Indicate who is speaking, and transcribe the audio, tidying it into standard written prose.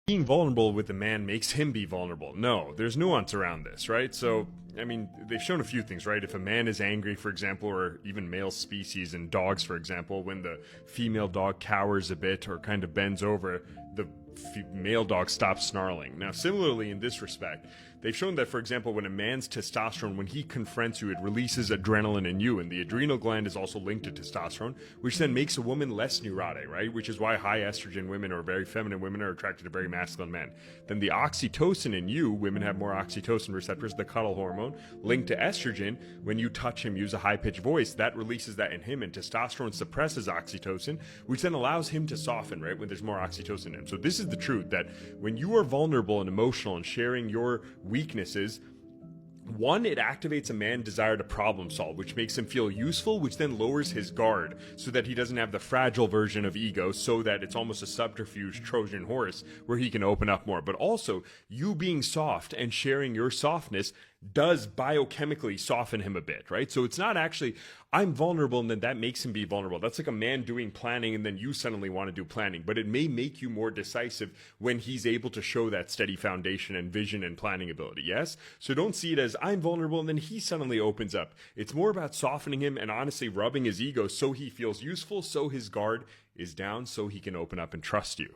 Speaker 1: being vulnerable with a man makes him be vulnerable. No, there's nuance around this, right? So, I mean, they've shown a few things, right? If a man is angry, for example, or even male species in dogs, for example, when the female dog cowers a bit or kind of bends over, the male dog stops snarling. Now, similarly, in this respect, they've shown that, for example, when a man's testosterone, when he confronts you, it releases adrenaline in you, and the adrenal gland is also linked to testosterone, which then makes a woman less neurotic, right? Which is why high estrogen women or very feminine women are attracted to very masculine men. Then the oxytocin in you, women have more oxytocin receptors, the cuddle hormone, linked to estrogen. When you touch him, use a high-pitched voice, that releases that in him, and testosterone suppresses oxytocin, which then allows him to soften, right, when there's more oxytocin in him. So this is the truth, that when you are vulnerable and emotional and sharing your weaknesses, one, it activates a man's desire to problem solve, which makes him feel useful, which then lowers his guard so that he doesn't have the fragile version of ego, so that it's almost a subterfuge Trojan horse where he can open up more. But also, you being soft and sharing your softness does biochemically soften him a bit, right? So it's not actually, I'm vulnerable and then that makes him be vulnerable. That's like a man doing planning and then you suddenly want to do planning, but it may make you more decisive when he's able to show that steady foundation and vision and planning ability, yes? So don't see it as I'm vulnerable and then he suddenly opens up. It's more about softening him and honestly rubbing his ego so he feels useful, so his guard is down, so he can open up and trust you.